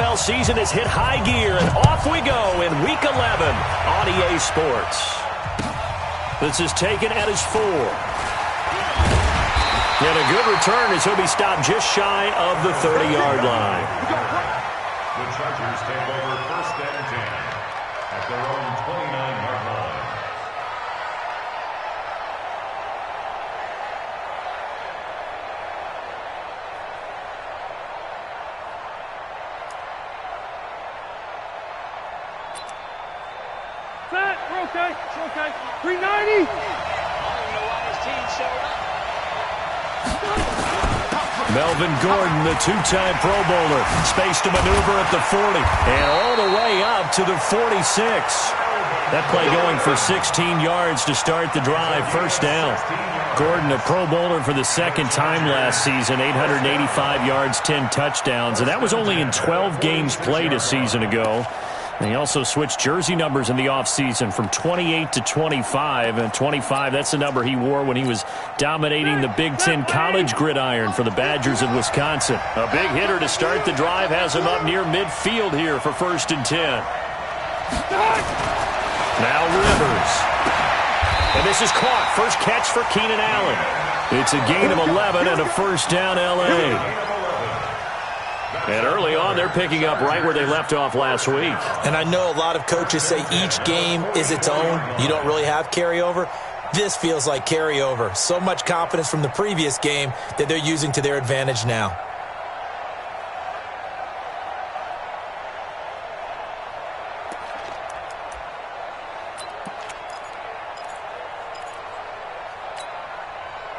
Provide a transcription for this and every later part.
NFL season has hit high gear, and off we go in Week 11 on EA Sports. This is taken at his 4. And a good return as he'll be stopped just shy of the 30-yard line. The Chargers take over 1st and 10 at their own 29-yard line. Set. We're okay. It's okay. 390. I don't know why his team showed up. Melvin Gordon, the two-time Pro Bowler, space to maneuver at the 40 and all the way up to the 46. That play going for 16 yards to start the drive, 1st down. Gordon, a Pro Bowler for the 2nd time last season, 885 yards, 10 touchdowns, and that was only in 12 games played a season ago. And he also switched jersey numbers in the offseason from 28 to 25. And 25, that's the number he wore when he was dominating the Big Ten college gridiron for the Badgers of Wisconsin. A big hitter to start the drive has him up near midfield here for 1st and 10. Now Rivers. And this is caught. First catch for Keenan Allen. It's a gain of 11 and a 1st down L.A. And early on, they're picking up right where they left off last week. And I know a lot of coaches say each game is its own. You don't really have carryover. This feels like carryover. So much confidence from the previous game that they're using to their advantage now.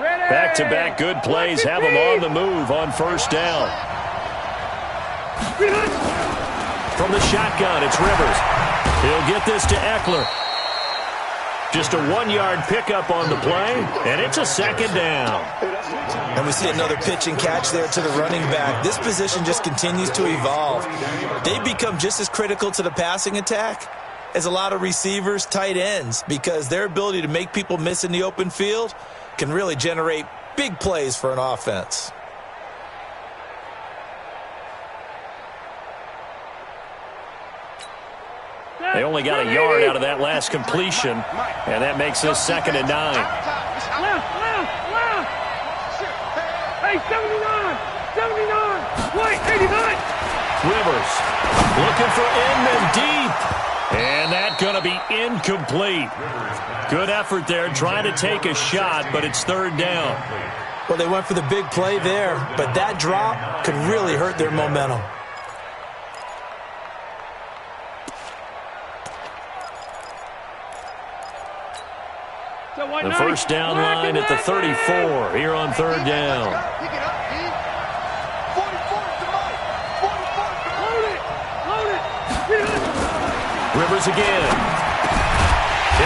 Back-to-back good plays have them on the move on 1st down. From the shotgun, it's Rivers. He'll get this to Eckler. Just a 1-yard pickup on the play, and it's a 2nd down. And we see another pitch and catch there to the running back. This position just continues to evolve. They become just as critical to the passing attack as a lot of receivers, tight ends, because their ability to make people miss in the open field can really generate big plays for an offense. They only got a yard out of that last completion, and that makes this 2nd and 9. Left. Hey, 79. Wait, 89. Rivers looking for Inman deep. And that's going to be incomplete. Good effort there, trying to take a shot, but it's 3rd down. Well, they went for the big play there, but that drop could really hurt their momentum. The 1st down line at the 34 here on 3rd down. Rivers again.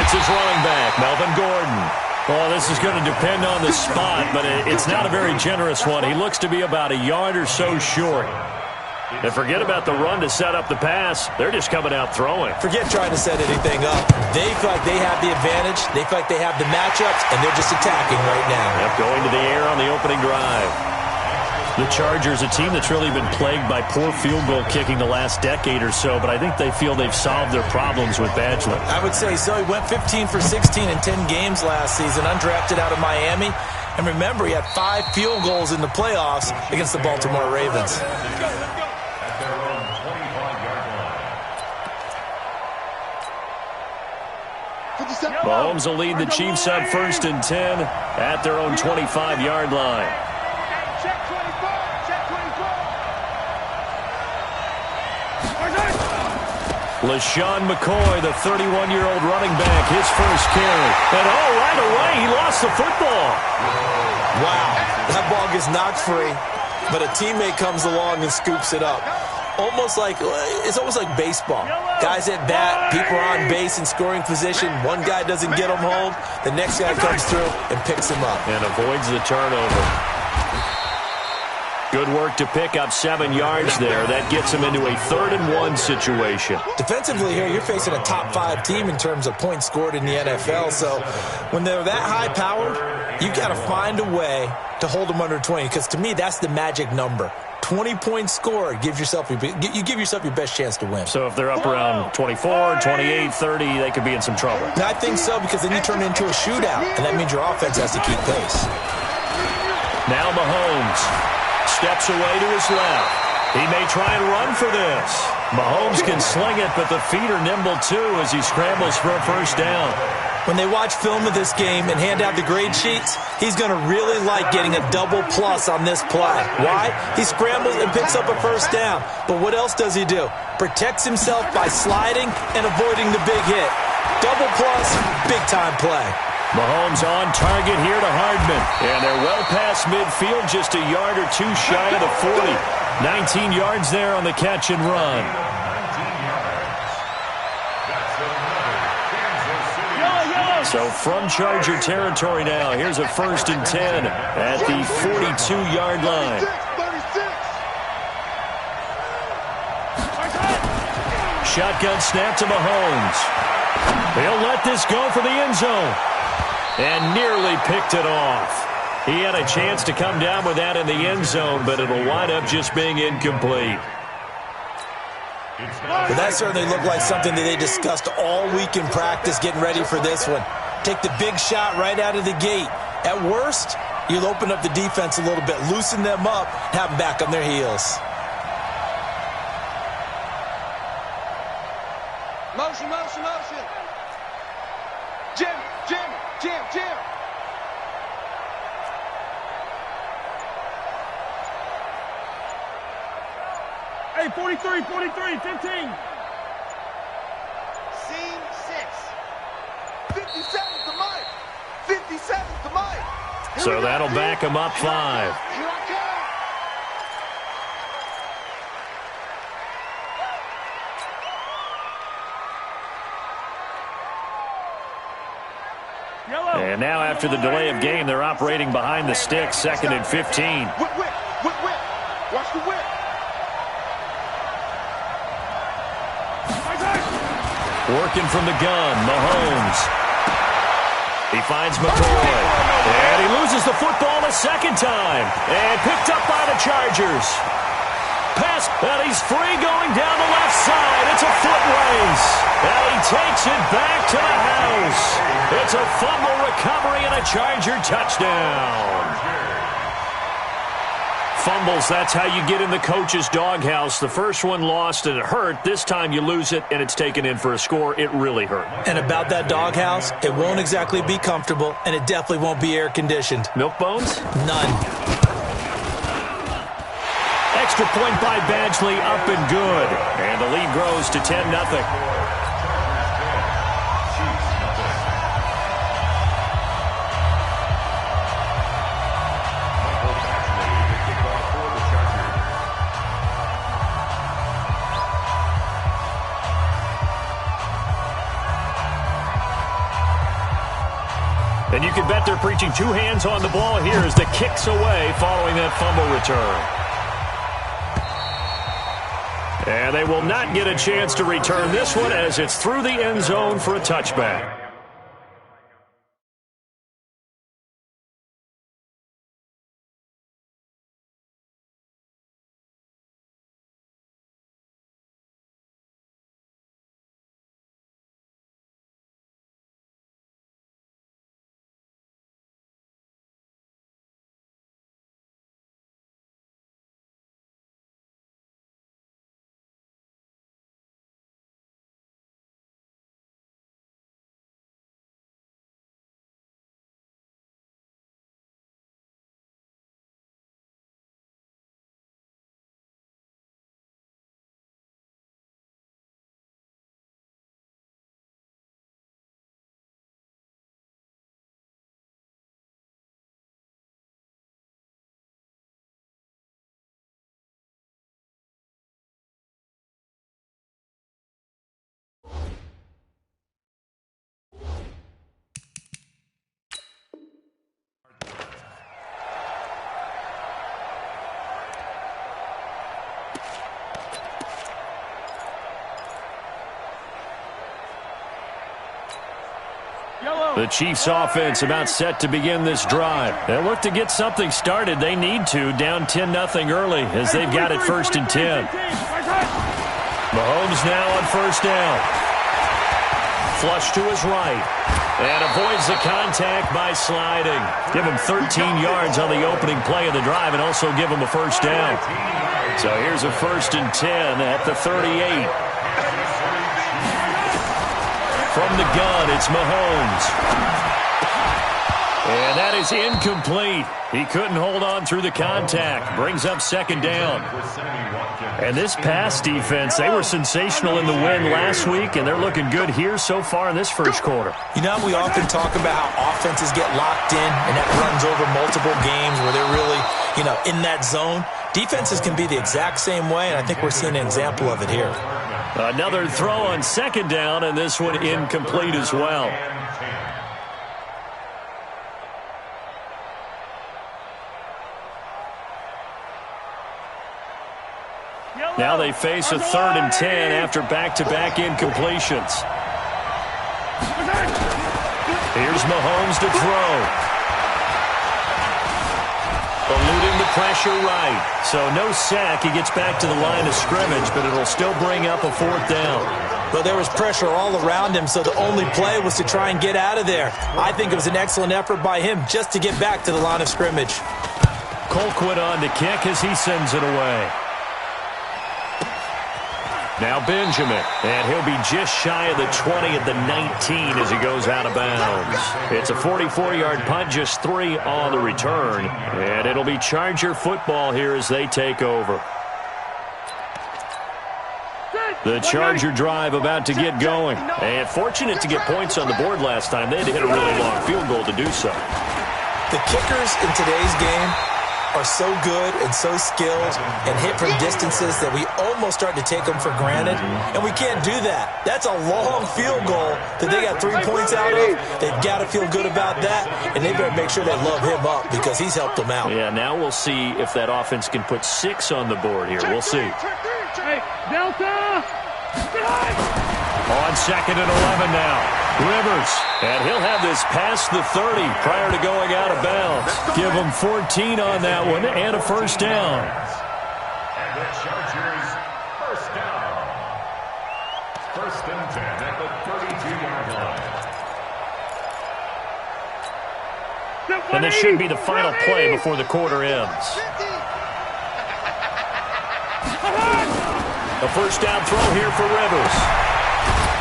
It's his running back, Melvin Gordon. Well, this is going to depend on the spot, but it's not a very generous one. He looks to be about a yard or so short. And forget about the run to set up the pass. They're just coming out throwing. Forget trying to set anything up. They feel like they have the advantage. They feel like they have the matchups, and they're just attacking right now. Yep, going to the air on the opening drive. The Chargers, a team that's really been plagued by poor field goal kicking the last decade or so, but I think they feel they've solved their problems with Badgley. I would say so. He went 15 for 16 in 10 games last season, undrafted out of Miami. And remember, he had 5 field goals in the playoffs against the Baltimore Ravens. Mahomes will lead the Chiefs up 1st and 10 at their own 25-yard line. LaShawn McCoy, the 31-year-old running back, his first carry. And right away, he lost the football. Wow, that ball gets knocked free, but a teammate comes along and scoops it up. It's almost like baseball. Guys at bat, people are on base in scoring position. One guy doesn't get him home. The next guy comes through and picks him up. And avoids the turnover. Good work to pick up 7 yards there. That gets him into a 3rd and 1 situation. Defensively here, you're facing a top 5 team in terms of points scored in the NFL. So when they're that high-powered, you got to find a way to hold them under 20. Because to me, that's the magic number. 20-point score, you give yourself your best chance to win. So if they're up around 24, 28, 30, they could be in some trouble. And I think so, because then you turn it into a shootout, and that means your offense has to keep pace. Now Mahomes steps away to his left. He may try and run for this. Mahomes can sling it, but the feet are nimble too as he scrambles for a first down. When they watch film of this game and hand out the grade sheets, he's going to really like getting a double plus on this play. Why? He scrambles and picks up a first down. But what else does he do? Protects himself by sliding and avoiding the big hit. Double plus, big-time play. Mahomes on target here to Hardman. And they're well past midfield, just a yard or two shy of the 40. 19 yards there on the catch and run. So from Charger territory now, here's a 1st and 10 at the 42-yard line. Shotgun snap to Mahomes. He'll let this go for the end zone. And nearly picked it off. He had a chance to come down with that in the end zone, but it'll wind up just being incomplete. But that certainly looked like something that they discussed all week in practice getting ready for this one. Take the big shot right out of the gate. At worst, you'll open up the defense a little bit, loosen them up, have them back on their heels. Motion, motion, motion. Jim, Jim, Jim, Jim. Hey, 43, 43, 15. Seam 6. 57 to Mike. 57 to Mike. So that'll back him up 5. Here I come. Yellow. And now after the delay of game, they're operating behind the sticks, 2nd and 15. Whip, whip, whip, whip. Watch the whip. Working from the gun, Mahomes. He finds McCoy. And he loses the football a second time. And picked up by the Chargers. Pass, and he's free going down the left side. It's a foot race. And he takes it back to the house. It's a fumble recovery and a Charger touchdown. Fumbles, that's how you get in the coach's doghouse. The first one lost and it hurt. This time you lose it and it's taken in for a score. It really hurt. And about that doghouse, it won't exactly be comfortable, and it definitely won't be air-conditioned. Milk bones? None. Extra point by Badgley, up and good. And the lead grows to 10-0. And you can bet they're preaching 2 hands on the ball here as the kick's away following that fumble return. And they will not get a chance to return this one as it's through the end zone for a touchback. The Chiefs offense about set to begin this drive. They'll look to get something started. They need to, down 10-0 early as they've got it 1st and 10. Mahomes now on 1st down. Flush to his right. And avoids the contact by sliding. Give him 13 yards on the opening play of the drive and also give him a 1st down. So here's a 1st and 10 at the 38. From the gun, it's Mahomes. And that is incomplete. He couldn't hold on through the contact. Brings up 2nd down. And this pass defense, they were sensational in the win last week, and they're looking good here so far in this 1st quarter. You know, we often talk about how offenses get locked in, and that runs over multiple games where they're really, in that zone. Defenses can be the exact same way, and I think we're seeing an example of it here. Another throw on 2nd down, and this one incomplete as well. Now they face a 3rd and 10 after back-to-back incompletions. Here's Mahomes to throw. Eluding the pressure right. So no sack. He gets back to the line of scrimmage, but it'll still bring up a 4th down. Well, there was pressure all around him, so the only play was to try and get out of there. I think it was an excellent effort by him just to get back to the line of scrimmage. Colquitt on to kick as he sends it away. Now Benjamin, and he'll be just shy of the 20 at the 19 as he goes out of bounds. It's a 44-yard punt, just 3 on the return, and it'll be Charger football here as they take over. The Charger drive about to get going, and fortunate to get points on the board last time. They had to hit a really long field goal to do so. The kickers in today's game are so good and so skilled and hit from distances that we almost start to take them for granted, and we can't do that. That's a long field goal that they got 3 points out of. They've got to feel good about that, and they better make sure they love him up because he's helped them out. Yeah, now we'll see if that offense can put 6 on the board here. We'll see. Hey, Delta! On 2nd and 11 now. Rivers, and he'll have this past the 30 prior to going out of bounds. Give him 14 on that one and a 1st down. And the Chargers, 1st down. 1st and 10 at the 32-yard line. And this should be the final play before the quarter ends. A 1st down throw here for Rivers.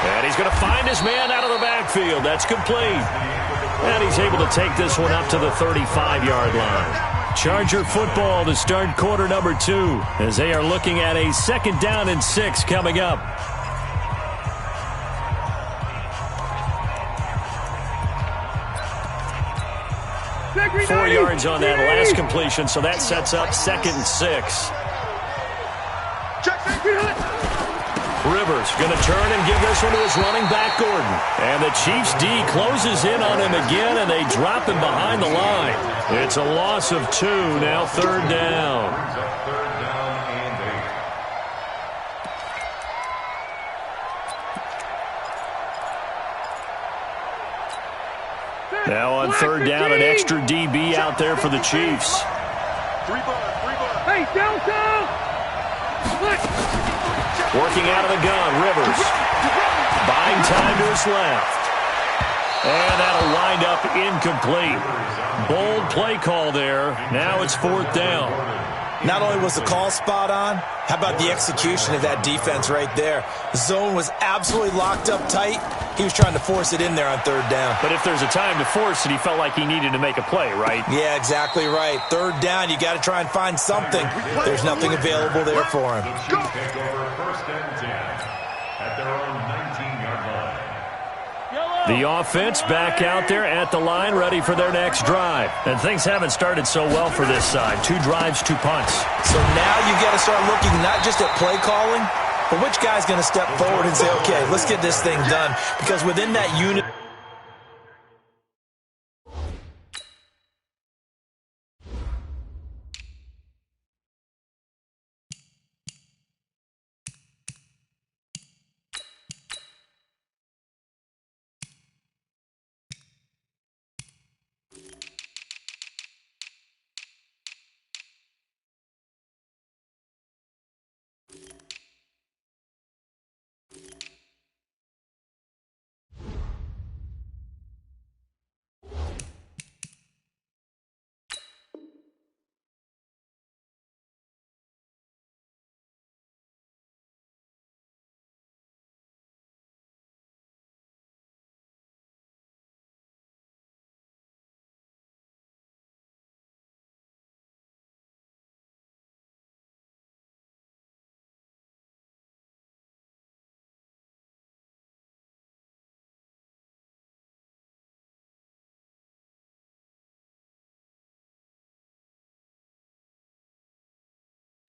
And he's going to find his man out of the backfield. That's complete. And he's able to take this one up to the 35-yard line. Charger football to start quarter number 2 as they are looking at a 2nd down and 6 coming up. Four yards on that last completion, so that sets up 2nd and 6. Rivers going to turn and give this one to his running back, Gordon. And the Chiefs D closes in on him again, and they drop him behind the line. It's a loss of 2, now 3rd down. Now on 3rd down, an extra DB out there for the Chiefs. Hey, Delta! Working out of the gun, Rivers. Buying time to his left. And that'll wind up incomplete. Bold play call there. Now it's 4th down. Not only was the call spot on, how about the execution of that defense right there? The zone was absolutely locked up tight. He was trying to force it in there on 3rd down. But if there's a time to force it, he felt like he needed to make a play, right? Yeah, exactly right. 3rd down, you got to try and find something. There's nothing available there for him. Take over 1st and 10 at their own 19-yard line. The offense back out there at the line, ready for their next drive. And things haven't started so well for this side. 2 drives, 2 punts. So now you got to start looking not just at play calling, but which guy's going to step forward and say, okay, let's get this thing done. Because within that unit,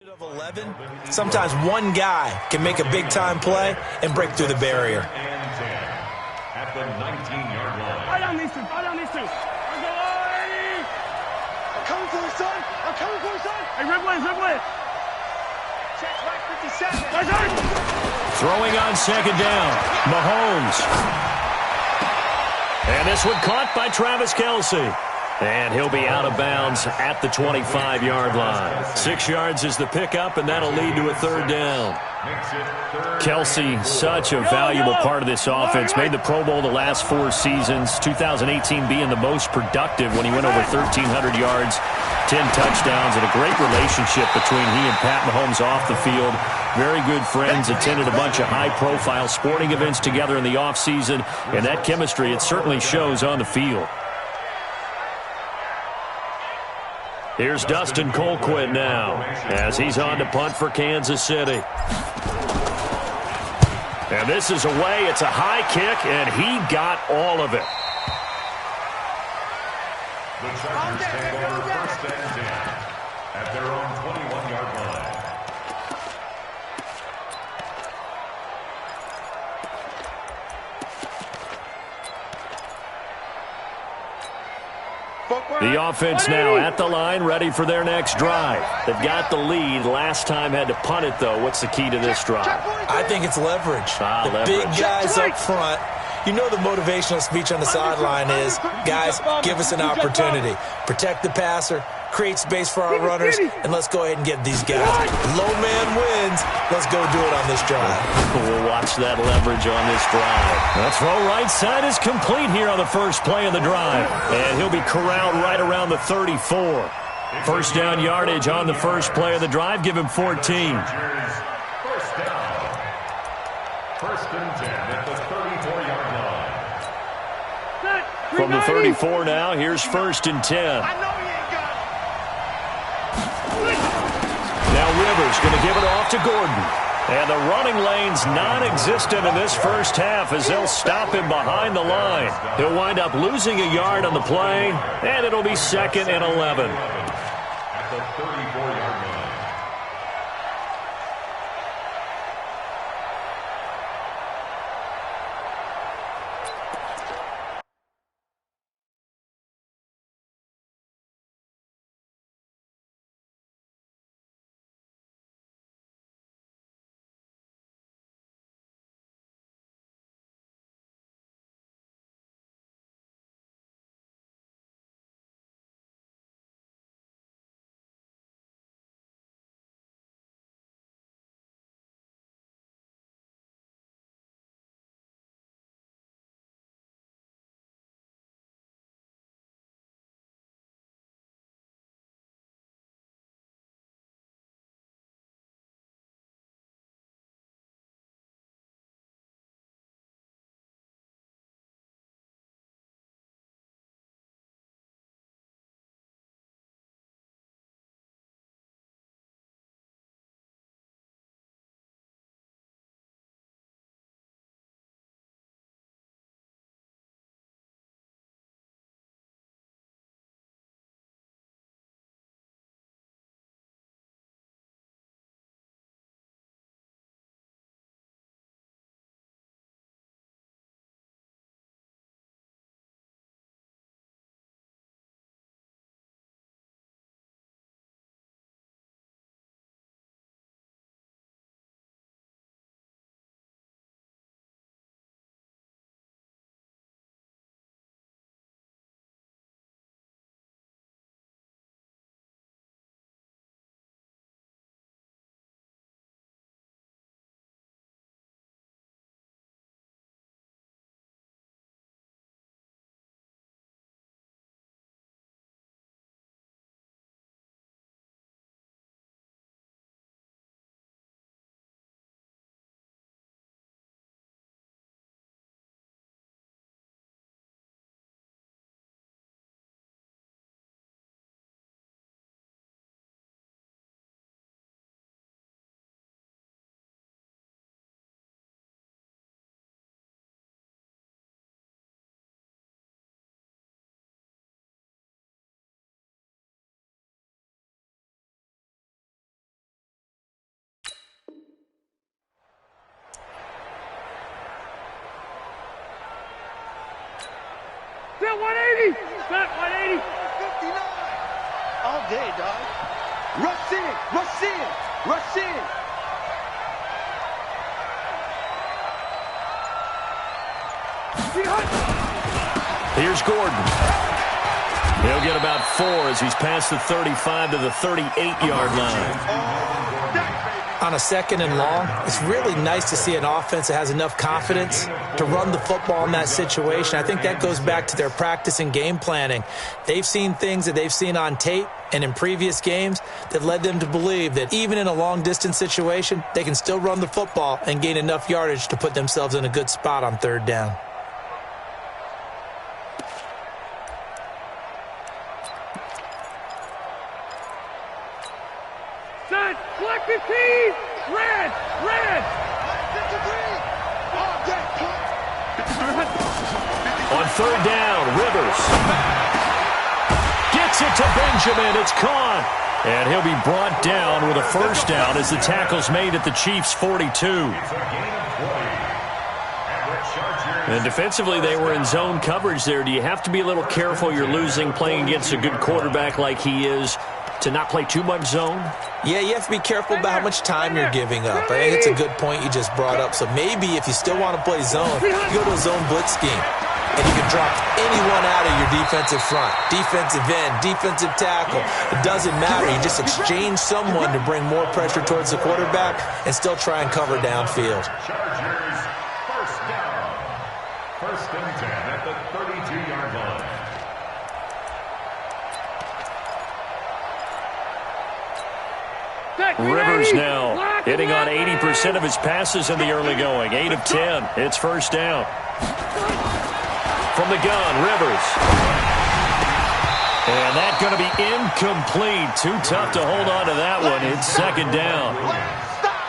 Of 11, sometimes one guy can make a big-time play and break through the barrier. At the 19-yard line. Right on these two. Right on these two. I'm going. I'm coming for you, son. I'm coming for you, son. Hey, Ripley, Ripley. Check back 57. Right on. Throwing on second down, Mahomes. And this one caught by Travis Kelce. And he'll be out of bounds at the 25-yard line. 6 yards is the pickup, and that'll lead to a third down. Kelce, such a valuable part of this offense. Made the Pro Bowl the last 4 seasons. 2018 being the most productive when he went over 1,300 yards, 10 touchdowns, and a great relationship between he and Pat Mahomes off the field. Very good friends, attended a bunch of high-profile sporting events together in the offseason, and that chemistry, it certainly shows on the field. Here's Dustin Colquitt now as he's on to punt for Kansas City. And this is away. It's a high kick, and he got all of it. The Chargers take over first and 10 at their own 21-yard line. The offense now at the line, ready for their next drive. They've got the lead. Last time had to punt it, though. What's the key to this drive? I think it's leverage. The leverage. big guys up front. You know the motivational speech on the sideline is, guys, give us an opportunity. Protect the passer, create space for our runners, and let's go ahead and get these guys. Low man wins. Let's go do it on this drive. We'll watch that leverage on this drive. The throw right side is complete here on the first play of the drive. And he'll be corralled right around the 34. First down yardage on the first play of the drive. Give him 14. First down. First and 10 at the 34-yard line. From the 34 now, here's first and 10. I know you ain't got it. Now Rivers going to give it off to Gordon. And the running lane's non-existent in this first half as they'll stop him behind the line. He'll wind up losing a yard on the play, and it'll be second and 11. At the 34-yard line. Set 180. Set 180. 59. All day, dog. Rush in. Rush in. Rush in. Here's Gordon. He'll get about 4 as he's past the 35 to the 38-yard line. On a 2nd and long, it's really nice to see an offense that has enough confidence to run the football in that situation. I think that goes back to their practice and game planning. They've seen things that they've seen on tape and in previous games that led them to believe that even in a long-distance situation, they can still run the football and gain enough yardage to put themselves in a good spot on 3rd down. Set. Black 15. Red. Red. On 3rd down, Rivers gets it to Benjamin. It's caught. And he'll be brought down with a 1st down as the tackle's made at the Chiefs' 42. And defensively, they were in zone coverage there. Do you have to be a little careful? You're losing playing against a good quarterback like he is to not play too much zone? Yeah, you have to be careful about how much time you're giving up. I think it's a good point you just brought up. So maybe if you still want to play zone, you go to a zone blitz scheme. And you can drop anyone out of your defensive front, defensive end, defensive tackle. It doesn't matter. You just exchange someone to bring more pressure towards the quarterback and still try and cover downfield. Chargers, 1st down. 1st and 10 at the 32-yard line. Rivers now hitting on 80% of his passes in the early going. 8 of 10. It's 1st down. From the gun, Rivers. And that's going to be incomplete. Too tough to hold on to that one. It's 2nd down.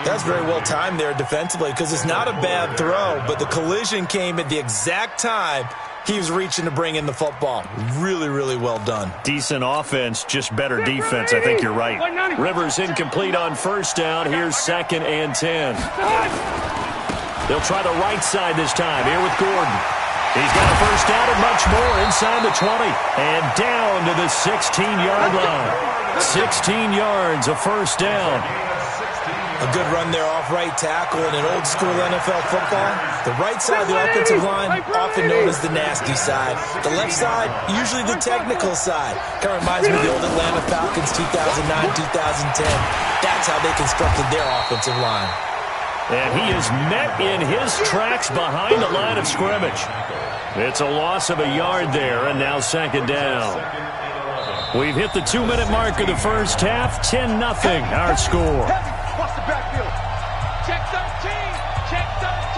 That's very well timed there defensively because it's not a bad throw, but the collision came at the exact time he was reaching to bring in the football. Really, really well done. Decent offense, just better defense. I think you're right. Rivers incomplete on 1st down. Here's 2nd and 10. They'll try the right side this time. Here with Gordon. He's got a 1st down and much more inside the 20. And down to the 16-yard line. 16 yards, a 1st down. A good run there off right tackle in an old-school NFL football. The right side of the offensive line, often known as the nasty side. The left side, usually the technical side. Kind of reminds me of the old Atlanta Falcons 2009-2010. That's how they constructed their offensive line. And he is met in his tracks behind the line of scrimmage. It's a loss of a yard there, and now 2nd down. We've hit the 2-minute mark of the 1st half. 10-0 our score.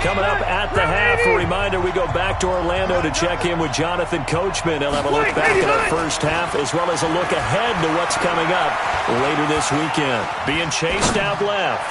Coming up at the half, a reminder, we go back to Orlando to check in with Jonathan Coachman. He'll have a look back at our 1st half as well as a look ahead to what's coming up later this weekend. Being chased out left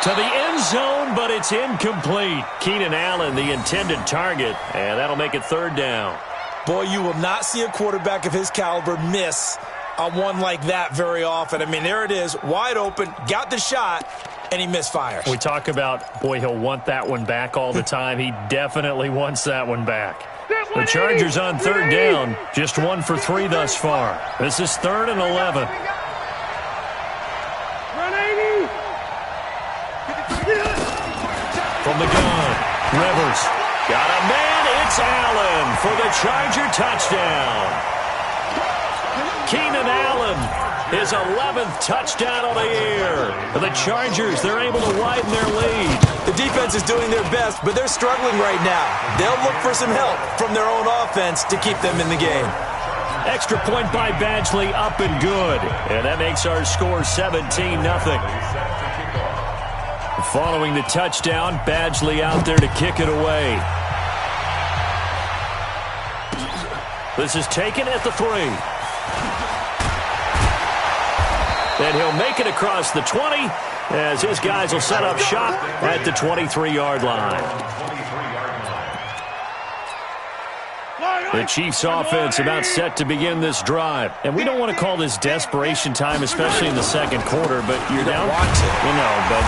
to the end zone, but it's incomplete. Keenan Allen, the intended target, and that'll make it 3rd down. Boy, you will not see a quarterback of his caliber miss on one like that very often. I mean, there it is, wide open, got the shot, and he misfires. We talk about, boy, he'll want that one back all the time. He definitely wants that one back. The Chargers on 3rd down, just 1 for 3 thus far. This is 3rd and 11. From the gun, Rivers. Got a man, it's Allen for the Charger touchdown. Keenan Allen, his 11th touchdown of the year. The Chargers, they're able to widen their lead. The defense is doing their best, but they're struggling right now. They'll look for some help from their own offense to keep them in the game. Extra point by Badgley, up and good. And that makes our score 17-0. Following the touchdown, Badgley out there to kick it away. This is taken at the 3. And he'll make it across the 20 as his guys will set up shop at the 23-yard line. The Chiefs offense about set to begin this drive. And we don't want to call this desperation time, especially in the second quarter, but you're down. Want to. You know, but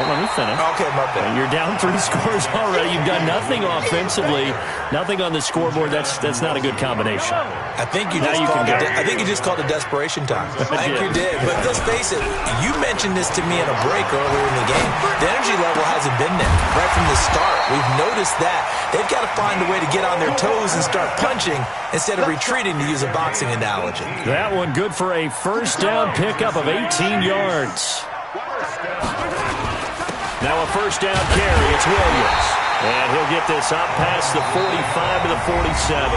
let me finish. Okay, my bad. You're down 3 scores already. You've got nothing offensively, nothing on the scoreboard. That's not a good combination. I think you just called it desperation time. I think you did. But let's face it, you mentioned this to me in a break earlier in the game. The energy level hasn't been there right from the start. We've noticed that. They've got to find a way to get on their toes and start punching instead of retreating, to use a boxing analogy. That one good for a first down pickup of 18 yards. Now a first down carry. It's Williams. And he'll get this up past the 45 to the 47.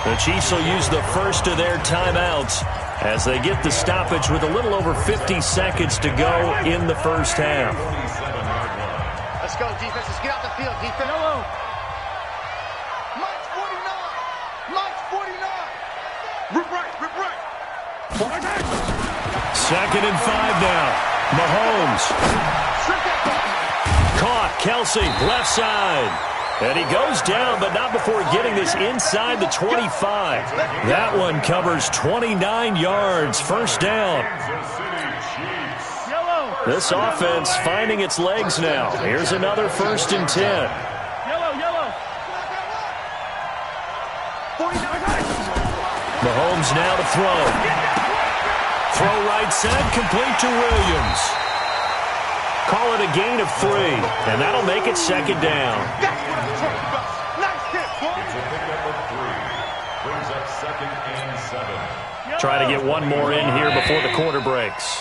The Chiefs will use the first of their timeouts as they get the stoppage with a little over 50 seconds to go in the first half. Let's go, defense. Let's get out the field, defense. Hello. Mike's 49. Mike's 49. Rip right. Rip right. Second and 5 now. Mahomes. Caught. Kelsey, left side. And he goes down, but not before getting this inside the 25. That one covers 29 yards. First down. This offense finding its legs now. Here's another 1st and 10. Mahomes now to throw. Throw right side, complete to Williams. Call it a gain of 3, and that'll make it second down. Try to get one more in here before the quarter breaks.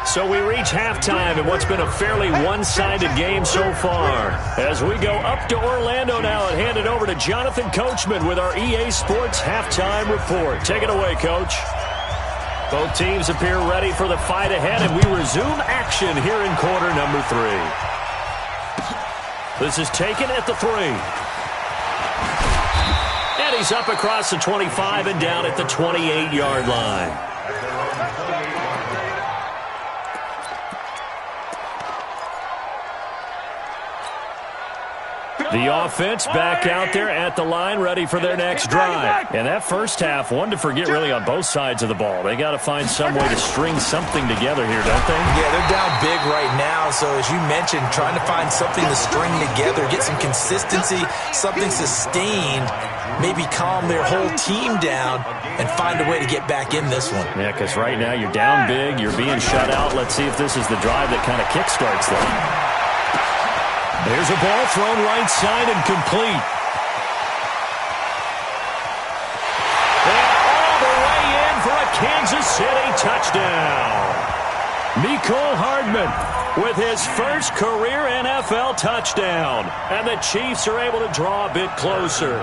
So we reach halftime in what's been a fairly one-sided game so far. As we go up to Orlando now and hand it over to Jonathan Coachman with our EA Sports Halftime Report. Take it away, Coach. Both teams appear ready for the fight ahead, and we resume action here in quarter number 3. This is taken at the 3. And he's up across the 25 and down at the 28-yard line. The offense back out there at the line, ready for their next drive. And that first half, one to forget really on both sides of the ball. They got to find some way to string something together here, don't they? Yeah, they're down big right now. So as you mentioned, trying to find something to string together, get some consistency, something sustained, maybe calm their whole team down and find a way to get back in this one. Yeah, because right now you're down big, you're being shut out. Let's see if this is the drive that kind of kickstarts them. There's a ball thrown right side and complete. And all the way in for a Kansas City touchdown. Mecole Hardman with his first career NFL touchdown. And the Chiefs are able to draw a bit closer.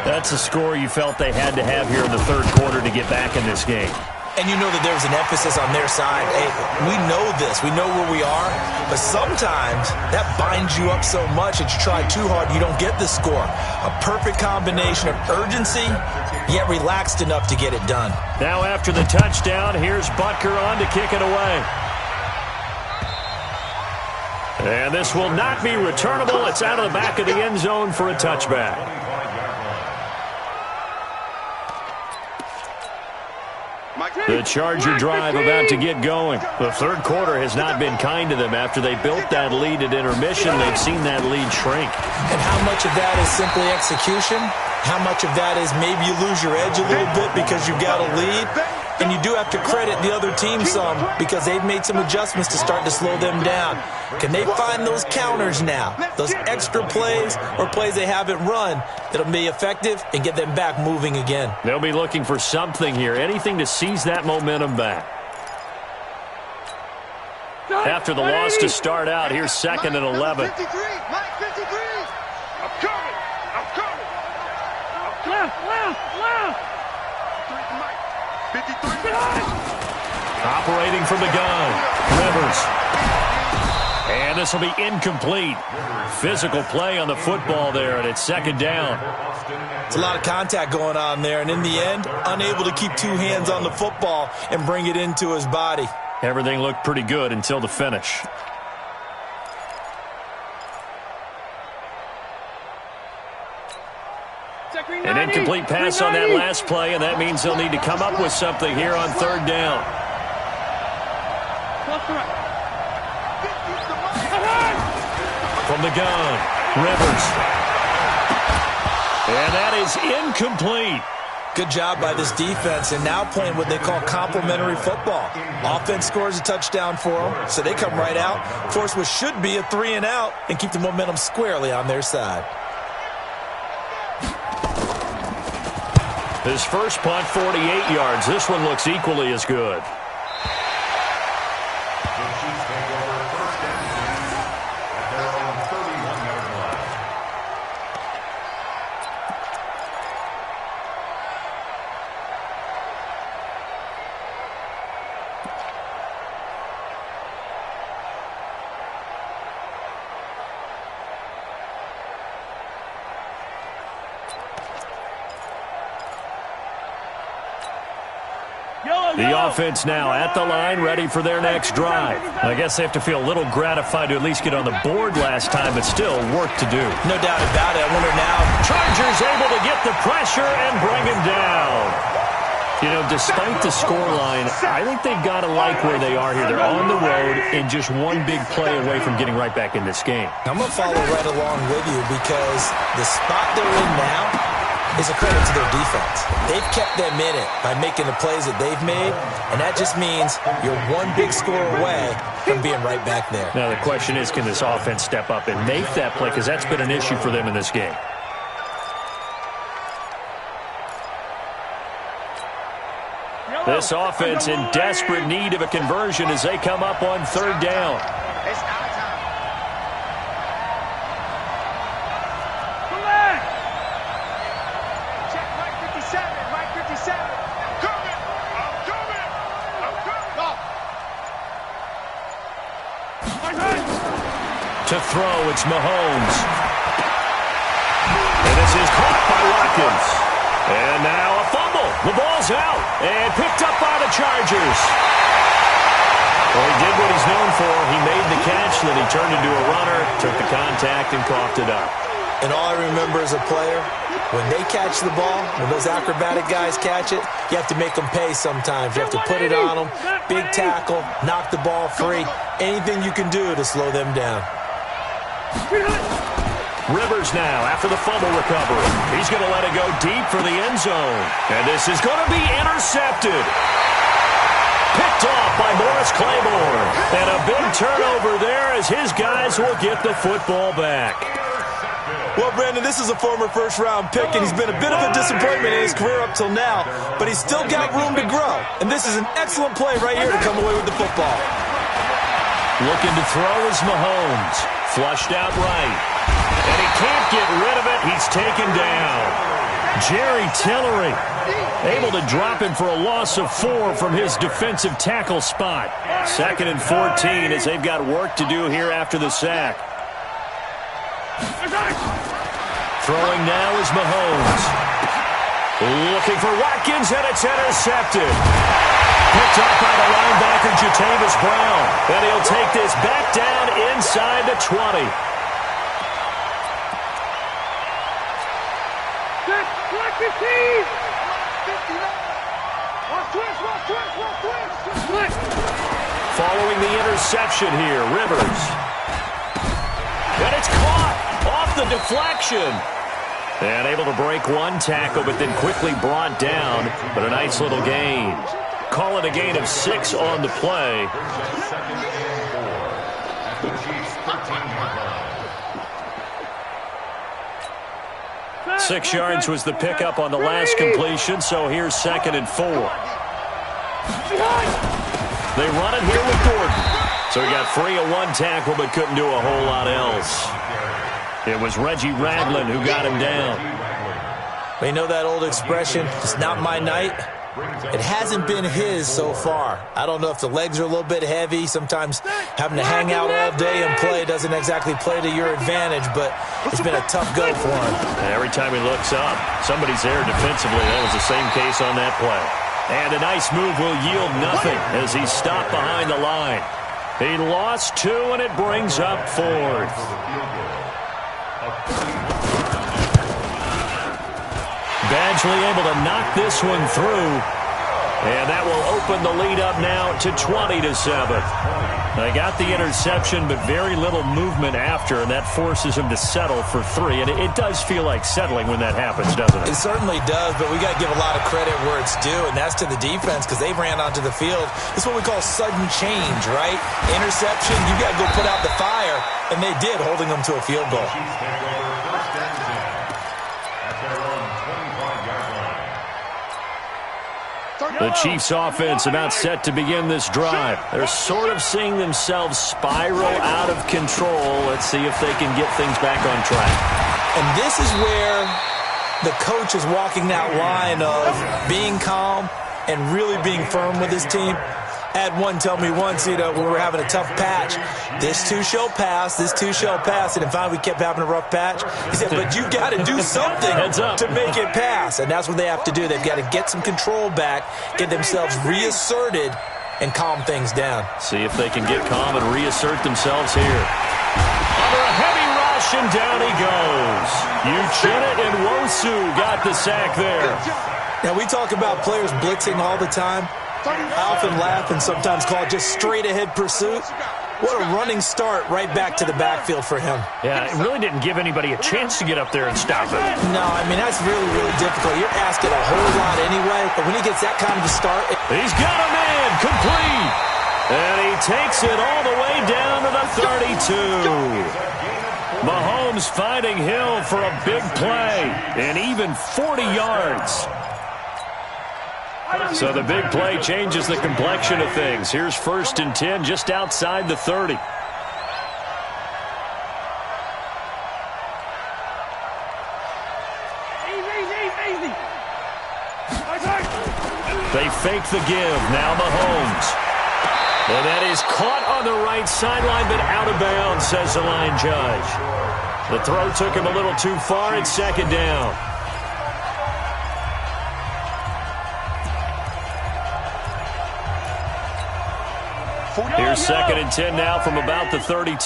That's a score you felt they had to have here in the third quarter to get back in this game. And you know that there's an emphasis on their side. Hey, we know this. We know where we are. But sometimes that binds you up so much that you try too hard, you don't get the score. A perfect combination of urgency, yet relaxed enough to get it done. Now after the touchdown, here's Butker on to kick it away. And this will not be returnable. It's out of the back of the end zone for a touchback. The Charger drive about to get going. The third quarter has not been kind to them. After they built that lead at intermission, they've seen that lead shrink. And how much of that is simply execution? How much of that is maybe you lose your edge a little bit because you've got a lead? And you do have to credit the other team some because they've made some adjustments to start to slow them down. Can they find those counters now, those extra plays or plays they haven't run that'll be effective and get them back moving again? They'll be looking for something here, anything to seize that momentum back. After the loss to start out, here's 2nd and 11. Mike 53. I'm coming. Left. 53. Operating from the gun, Rivers. And this will be incomplete. Physical play on the football there, and it's 2nd down. It's a lot of contact going on there, and in the end, unable to keep 2 hands on the football and bring it into his body. Everything looked pretty good until the finish. incomplete pass on that last play, and that means they'll need to come up with something here on third down. From the gun, Rivers. And that is incomplete. Good job by this defense, and now playing what they call complementary football. Offense scores a touchdown for them, so they come right out, force what should be a 3-and-out, and keep the momentum squarely on their side. His first punt, 48 yards. This one looks equally as good. The offense now at the line, ready for their next drive. I guess they have to feel a little gratified to at least get on the board last time, but still work to do. No doubt about it. I wonder now. Chargers able to get the pressure and bring him down. You know, despite the scoreline, I think they've got to like where they are here. They're on the road and just one big play away from getting right back in this game. I'm going to follow right along with you because the spot they're in now is a credit to their defense. They've kept them in it by making the plays that they've made, and that just means you're one big score away from being right back there. Now the question is, can this offense step up and make that play, because that's been an issue for them in this game. This offense in desperate need of a conversion as they come up on third down. It's our time. Check Mike 57. Mike 57. I'm coming. I'm coming. I'm coming. To throw, it's Mahomes. And this is caught by Watkins. And now a fumble. The ball's out and picked up by the Chargers. Well, he did what he's known for. He made the catch, then he turned into a runner, took the contact, and coughed it up. And all I remember as a player, when they catch the ball, when those acrobatic guys catch it, you have to make them pay sometimes. You have to put it on them, big tackle, knock the ball free, anything you can do to slow them down. Rivers now after the fumble recovery. He's going to let it go deep for the end zone. And this is going to be intercepted. Picked off by Morris Claiborne. And a big turnover there as his guys will get the football back. Well, Brandon, this is a former first-round pick, and he's been a bit of a disappointment in his career up till now, but he's still got room to grow. And this is an excellent play right here to come away with the football. Looking to throw is Mahomes. Flushed out right. And he can't get rid of it. He's taken down. Jerry Tillery able to drop him for a loss of 4 from his defensive tackle spot. 2nd and 14 as they've got work to do here after the sack. Throwing now is Mahomes. Looking for Watkins, and it's intercepted. Picked up by the linebacker, Jatavis Brown. And he'll take this back down inside the 20. Following the interception here, Rivers. And it's caught off the deflection. And able to break one tackle, but then quickly brought down. But a nice little gain. Call it a gain of 6 on the play. 6 yards was the pickup on the last completion, so here's 2nd and 4. They run it here with Gordon. So he got free of one tackle but couldn't do a whole lot else. It was Reggie Ragland who got him down. You know that old expression, it's not my night? It hasn't been his so far. I don't know if the legs are a little bit heavy. Sometimes having to hang out all day and play doesn't exactly play to your advantage, but it's been a tough go for him. And every time he looks up, somebody's there defensively. That was the same case on that play. And a nice move will yield nothing as he's stopped behind the line. He lost 2, and it brings up 4th. Badgley able to knock this one through. And that will open the lead up now to 20-7. They got the interception, but very little movement after, and that forces him to settle for 3. And it does feel like settling when that happens, doesn't it? It certainly does, but we got to give a lot of credit where it's due, and that's to the defense because they ran onto the field. It's what we call sudden change, right? Interception, you got to go put out the fire, and they did, holding them to a field goal. The Chiefs offense about set to begin this drive. They're sort of seeing themselves spiral out of control. Let's see if they can get things back on track. And this is where the coach is walking that line of being calm and really being firm with his team. I had one tell me once, when we were having a tough patch, this too shall pass, this too shall pass. And finally we kept having a rough patch. He said, but you got to do something to make it pass. And that's what they have to do. They've got to get some control back, get themselves reasserted, and calm things down. See if they can get calm and reassert themselves here. Under a heavy rush, and down he goes. Uchenna and Wosu got the sack there. Now, we talk about players blitzing all the time. I often laugh and sometimes call it just straight-ahead pursuit. What a running start right back to the backfield for him. Yeah, it really didn't give anybody a chance to get up there and stop it. No, I mean, that's really, really difficult. You're asking a whole lot anyway, but when he gets that kind of a start... He's got a man, complete! And he takes it all the way down to the 32. Mahomes finding Hill for a big play, and even 40 yards. So the big play changes the complexion of things. Here's 1st and 10 just outside the 30. Easy. They fake the give. Now Mahomes. And that is caught on the right sideline, but out of bounds, says the line judge. The throw took him a little too far. It's 2nd down. Here's 2nd and 10 now from about the 32.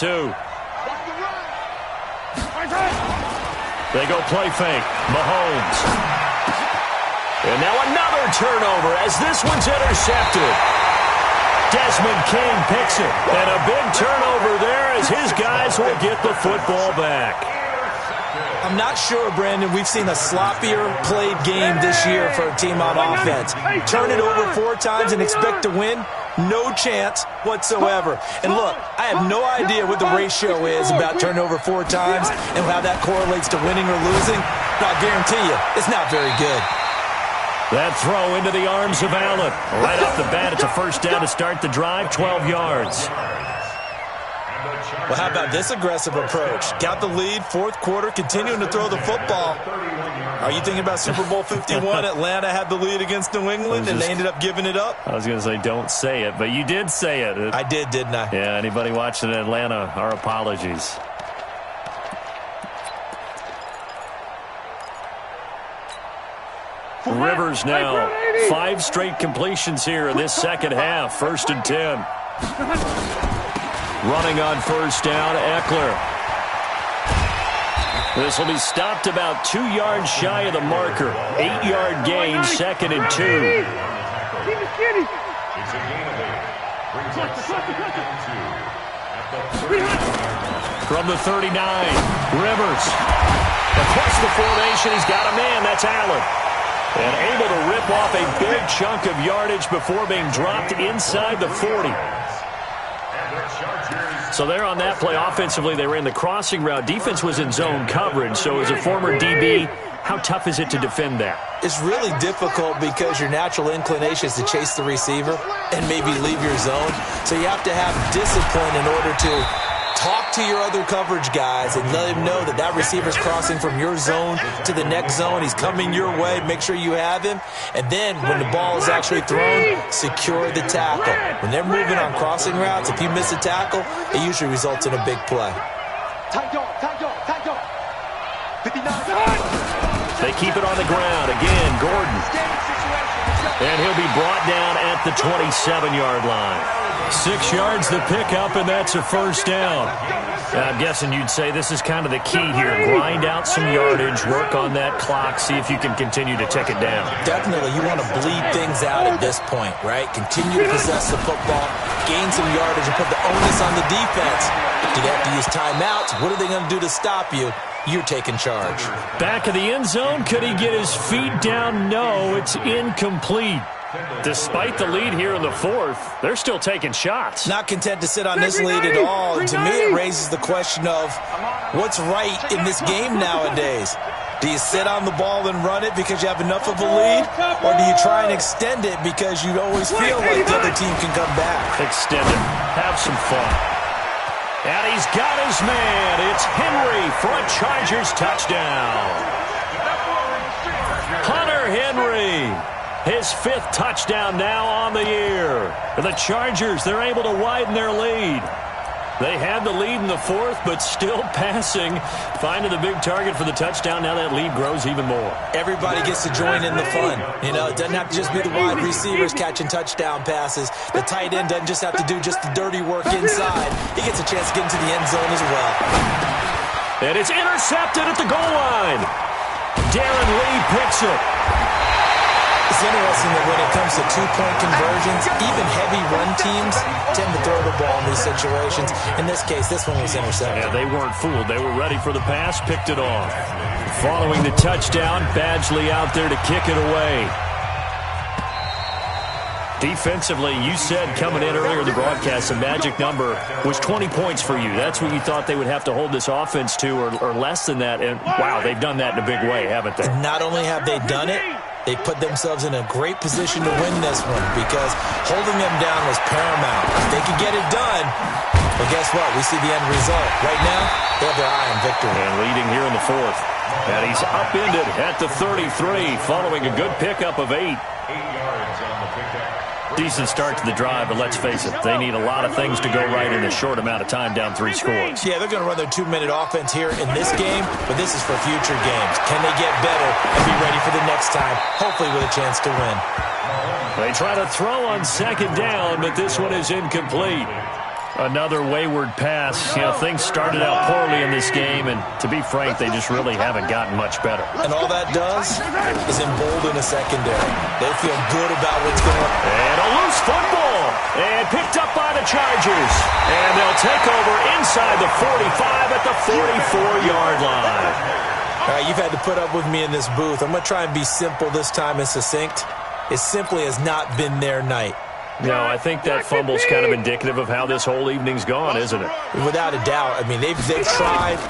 They go play fake. Mahomes. And now another turnover as this one's intercepted. Desmond King picks it. And a big turnover there as his guys will get the football back. I'm not sure, Brandon, we've seen a sloppier played game this year for a team on offense. Turn it over 4 times and expect to win? No chance whatsoever. And look, I have no idea what the ratio is about turnover 4 times and how that correlates to winning or losing. But I'll guarantee you, it's not very good. That throw into the arms of Allen. Right off the bat, it's a 1st down to start the drive, 12 yards. Well, how about this aggressive approach? Got the lead, 4th quarter, continuing to throw the football. Are you thinking about Super Bowl 51? Atlanta had the lead against New England, and they ended up giving it up? I was going to say don't say it, but you did say it. I did, didn't I? Yeah, anybody watching Atlanta, our apologies. Rivers now. 5 straight completions here in this second half. 1st and 10. Running on 1st down, Eckler. This will be stopped about 2 yards shy of the marker. 8-yard gain, 2nd and 2. Keep it skinny. It's a gain of 8. Brings up 2nd and 2. From the 39, Rivers. Across the formation, he's got a man. That's Allen. And able to rip off a big chunk of yardage before being dropped inside the 40. So there on that play, offensively, they ran the crossing route. Defense was in zone coverage. So as a former DB, how tough is it to defend that? It's really difficult because your natural inclination is to chase the receiver and maybe leave your zone. So you have to have discipline in order to talk to your other coverage guys and let him know that that receiver's crossing from your zone to the next zone. He's coming your way. Make sure you have him. And then when the ball is actually thrown, secure the tackle. When they're moving on crossing routes, if you miss a tackle, it usually results in a big play. They keep it on the ground. Again, Gordon. And he'll be brought down at the 27-yard line. 6 yards the pickup, and that's a first down. I'm guessing you'd say this is kind of the key here. Grind out some yardage, work on that clock, see if you can continue to tick it down. Definitely, you want to bleed things out at this point, right? Continue to possess the football, gain some yardage, and put the onus on the defense. Do they have to use timeouts? What are they going to do to stop you? You're taking charge. Back of the end zone. Could he get his feet down? No, it's incomplete. Despite the lead here in the fourth, they're still taking shots. Not content to sit on this lead at all. And to me, it raises the question of what's right in this game nowadays. Do you sit on the ball and run it because you have enough of a lead? Or do you try and extend it because you always feel like the other team can come back? Extend it. Have some fun. And he's got his man. It's Henry for a Chargers touchdown. Hunter Henry. His 5th touchdown now on the year. For the Chargers, they're able to widen their lead. They had the lead in the fourth, but still passing. Finding the big target for the touchdown. Now that lead grows even more. Everybody gets to join in the fun. You know, it doesn't have to just be the wide receivers catching touchdown passes. The tight end doesn't just have to do just the dirty work inside. He gets a chance to get into the end zone as well. And it's intercepted at the goal line. Darren Lee picks it. It's interesting that when it comes to two-point conversions, even heavy run teams tend to throw the ball in these situations. In this case, this one was intercepted. Yeah, they weren't fooled. They were ready for the pass, picked it off. Following the touchdown, Badgley out there to kick it away. Defensively, you said coming in earlier in the broadcast, the magic number was 20 points for you. That's what you thought they would have to hold this offense to, or less than that. And, wow, they've done that in a big way, haven't they? Not only have they done it, they put themselves in a great position to win this one because holding them down was paramount. If they could get it done, well, guess what? We see the end result. Right now, they have their eye on victory. And leading here in the fourth. And he's upended at the 33 following a good pickup of 8. 8 yards on the pickup. Decent start to the drive, but let's face it, they need a lot of things to go right in a short amount of time down 3 scores. Yeah, they're going to run their 2-minute offense here in this game, but this is for future games. Can they get better and be ready for the next time, hopefully with a chance to win? They try to throw on 2nd down, but this one is incomplete. Another wayward pass. You know, things started out poorly in this game, and to be frank, they just really haven't gotten much better. And all that does is embolden a secondary. They feel good about what's going on. And a loose football. And picked up by the Chargers. And they'll take over inside the 45 at the 44-yard line. All right, you've had to put up with me in this booth. I'm going to try and be simple this time and succinct. It simply has not been their night. No, I think that fumble's kind of indicative of how this whole evening's gone, isn't it? Without a doubt. I mean, they've tried,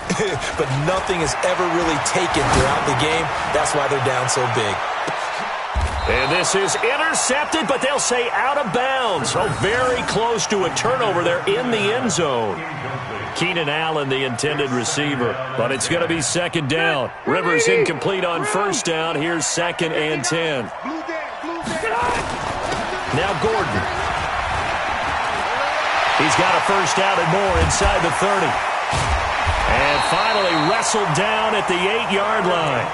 but nothing has ever really taken throughout the game. That's why they're down so big. And this is intercepted, but they'll say out of bounds. Oh, very close to a turnover there in the end zone. Keenan Allen, the intended receiver, but it's going to be 2nd down. Rivers incomplete on 1st down. Here's 2nd and 10. Now Gordon. He's got a 1st down and more inside the 30. And finally wrestled down at the 8-yard line.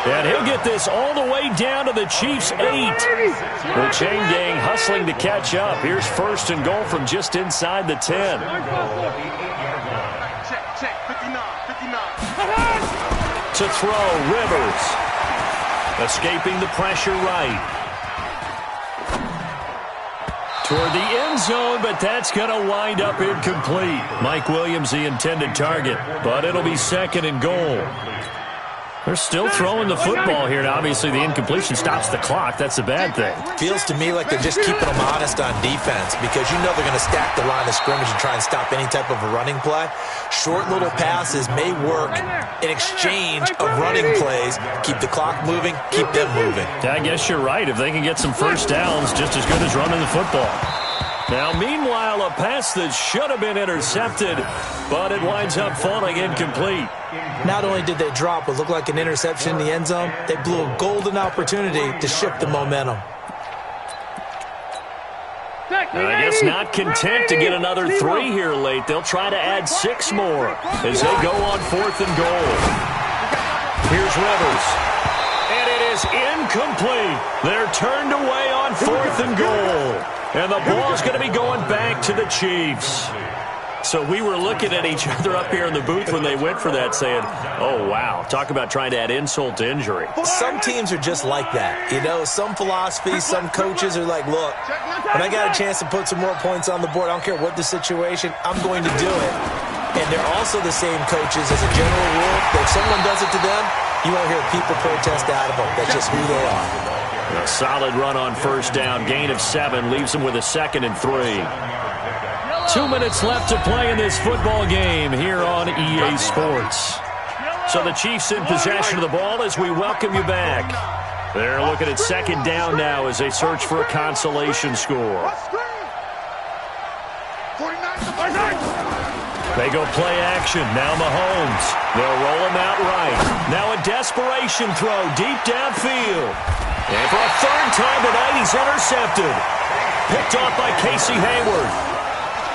And he'll get this all the way down to the Chiefs' 8. The chain gang hustling to catch up. Here's 1st and goal from just inside the 10. Check, 59. To throw, Rivers. Escaping the pressure right. Toward the end zone, but that's going to wind up incomplete. Mike Williams, the intended target, but it'll be 2nd and goal. They're still throwing the football here, and obviously the incompletion stops the clock. That's the bad thing. Feels to me like they're just keeping them honest on defense because you know they're going to stack the line of scrimmage and try and stop any type of a running play. Short little passes may work in exchange of running plays. Keep the clock moving, keep them moving. I guess you're right. If they can get some 1st downs, just as good as running the football. Now, meanwhile, a pass that should have been intercepted, but it winds up falling incomplete. Not only did they drop what looked like an interception in the end zone, they blew a golden opportunity to shift the momentum. I guess not content to get another 3 here late. They'll try to add 6 more as they go on 4th and goal. Here's Rivers. And it is incomplete. They're turned away on on 4th and goal. And the ball's going to be going back to the Chiefs. So we were looking at each other up here in the booth when they went for that saying, oh, wow, talk about trying to add insult to injury. Some teams are just like that. You know, some philosophies, some coaches are like, look, when I got a chance to put some more points on the board, I don't care what the situation, I'm going to do it. And they're also the same coaches as a general rule that if someone does it to them, you won't hear people protest out of them. That's just who they are. A solid run on 1st down. Gain of 7 leaves them with a 2nd and 3. 2 minutes left to play in this football game here on EA Sports. So the Chiefs in possession of the ball as we welcome you back. They're looking at 2nd down now as they search for a consolation score. They go play action. Now Mahomes. They'll roll him out right. Now a desperation throw deep downfield. And for a 3rd time tonight, he's intercepted. Picked off by Casey Hayward.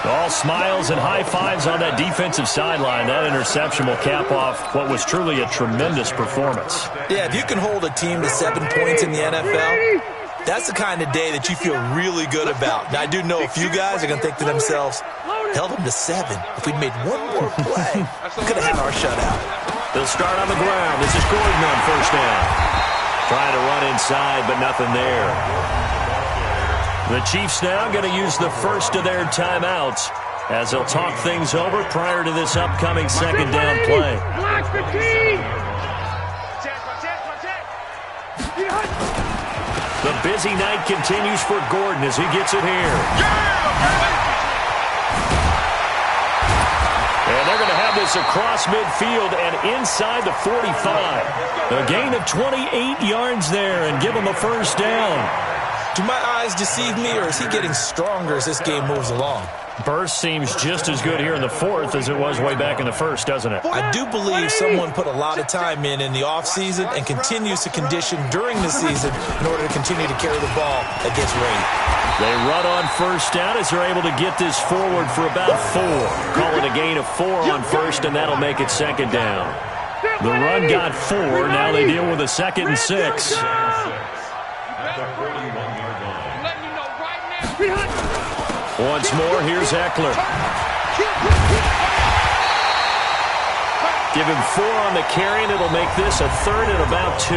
All smiles and high fives on that defensive sideline. That interception will cap off what was truly a tremendous performance. Yeah, if you can hold a team to 7 points in the NFL, that's the kind of day that you feel really good about. Now, I do know a few guys are going to think to themselves, held them to 7. If we'd made one more play, we could have had our shutout. They'll start on the ground. This is Gordon on 1st down. Trying to run inside, but nothing there. The Chiefs now going to use the first of their timeouts as they'll talk things over prior to this upcoming 2nd down play. The busy night continues for Gordon as he gets it here. And they're going to have this across midfield and inside the 45. A gain of 28 yards there and give him a 1st down. Do my eyes deceive me, or is he getting stronger as this game moves along? Burst seems just as good here in the 4th as it was way back in the 1st, doesn't it? I do believe someone put a lot of time in the offseason and continues to condition during the season in order to continue to carry the ball against rain. They run on 1st down as they're able to get this forward for about 4. Call it a gain of 4 on 1st, and that'll make it 2nd down. The run got 4. Now they deal with a 2nd and 6. Once more, here's Eckler. Give him 4 on the carry, and it'll make this a 3rd and about 2.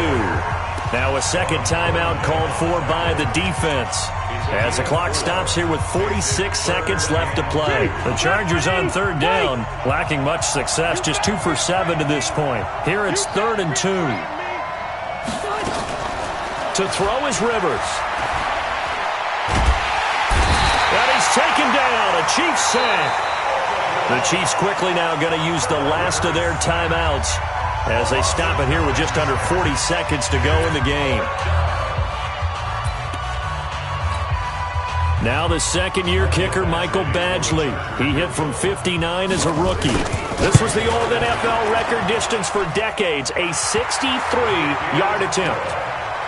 Now a 2nd timeout called for by the defense. As the clock stops here with 46 seconds left to play. The Chargers on 3rd down, lacking much success, just 2 for 7 to this point. Here it's 3rd and 2. To throw is Rivers. And he's taken down, a Chiefs sack. The Chiefs quickly now going to use the last of their timeouts as they stop it here with just under 40 seconds to go in the game. Now the 2nd-year kicker, Michael Badgley. He hit from 59 as a rookie. This was the old NFL record distance for decades, a 63-yard attempt.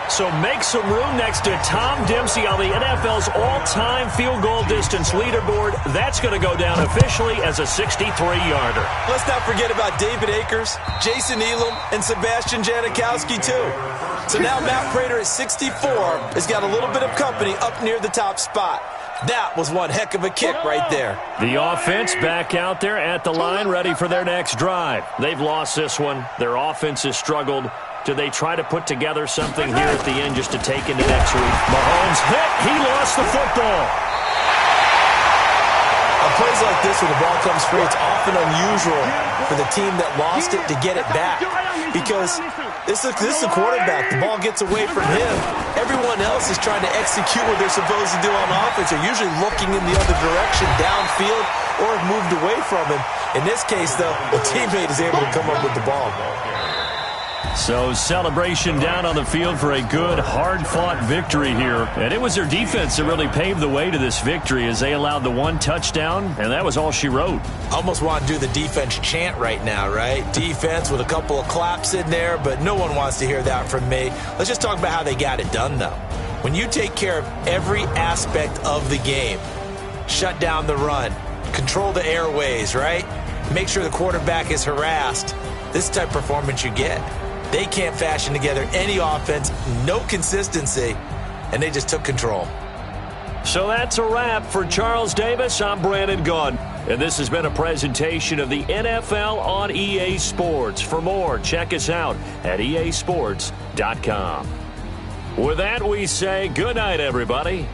So make some room next to Tom Dempsey on the NFL's all-time field goal distance leaderboard. That's going to go down officially as a 63-yarder. Let's not forget about David Akers, Jason Elam, and Sebastian Janikowski, too. So now Matt Prater at 64 has got a little bit of company up near the top spot. That was one heck of a kick right there. The offense back out there at the line, ready for their next drive. They've lost this one. Their offense has struggled. Do they try to put together something here at the end just to take into next week? Mahomes hit. He lost the football. On plays like this where the ball comes free, it's often unusual for the team that lost it to get it back. Because this is a quarterback. The ball gets away from him. Everyone else is trying to execute what they're supposed to do on offense. They're usually looking in the other direction, downfield, or have moved away from him. In this case, though, the teammate is able to come up with the ball. So celebration down on the field for a good, hard-fought victory here. And it was their defense that really paved the way to this victory as they allowed the 1 touchdown, and that was all she wrote. Almost want to do the defense chant right now, right? Defense with a couple of claps in there, but no one wants to hear that from me. Let's just talk about how they got it done, though. When you take care of every aspect of the game, shut down the run, control the airways, right? Make sure the quarterback is harassed. This is the type of performance you get. They can't fashion together any offense, no consistency. and they just took control. So that's a wrap for Charles Davis. I'm Brandon Gaudin, and this has been a presentation of the NFL on EA Sports. For more, check us out at easports.com. With that, we say good night, everybody.